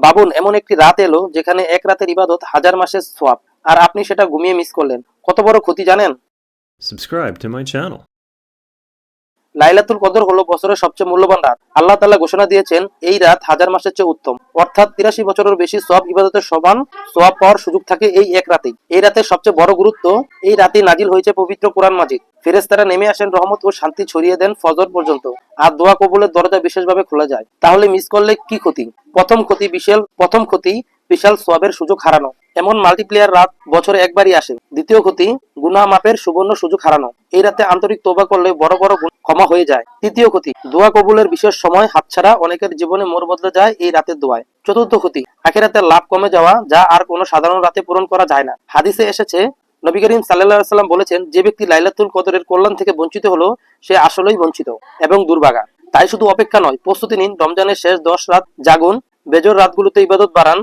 ভাবুন, এমন একটি রাত এলো যেখানে এক রাতের ইবাদত হাজার মাসের সোয়াব, আর আপনি সেটা ঘুমিয়ে মিস করলেন। কত বড় ক্ষতি জানেন? Subscribe to my channel. লাইলাতুল কদর হলো বছরের সবচেয়ে মূল্যবান রাত। আল্লাহ তাআলা ঘোষণা দিয়েছেন, এই রাত হাজার মাসের চেয়ে উত্তম। অর্থাৎ 83 বছরের বেশি সওয়াব ইবাদতের সমান সওয়াব পাওয়ার সুযোগ থাকে এই এক রাতেই। এই রাতের সবচেয়ে বড় গুরুত্ব, এই রাতেই নাজিল হয়েছে পবিত্র কোরআন মাজিদ। ফেরেশতারা নেমে আসেন, রহমত ও শান্তি ছড়িয়ে দেন ফজর পর্যন্ত। আর দোয়া কবুলের দরজা বিশেষভাবে খোলা যায়। তাহলে মিস করলে কি ক্ষতি? প্রথম ক্ষতি বিশাল সওয়াবের সুযোগ হারানো। এমন মাল্টিপ্লেয়ার রাত বছরে একবারই আসে। দ্বিতীয় ক্ষতি, গুনাহ মাপের সুবর্ণ সুযোগ হারানো। এই রাতে আন্তরিক তওবা করলে বড় বড় গুনাহ ক্ষমা হয়ে যায়। তৃতীয় ক্ষতি, দোয়া কবুলের বিশেষ সময় হাতছাড়া। অনেকের জীবনে মোড় বদলে যায় এই রাতের দোয়ায়। চতুর্থ ক্ষতি, আখিরাতের লাভ কমে যাওয়া, যা আর কোনো সাধারণ রাতে পূরণ করা যায় না। হাদিসে এসেছে, নবী করিম সাল্লাল্লাহু আলাইহি ওয়াসাল্লাম বলেছেন, যে ব্যক্তি লাইলাতুল কদরের কল্যাণ থেকে বঞ্চিত হলো, সে আসলেই বঞ্চিত এবং দুর্ভাগা। তাই শুধু অপেক্ষা নয়, প্রস্তুতি নিন। রমজানের শেষ 10 রাত জাগুন, বেজর রাতগুলোতে ইবাদত বাড়ান।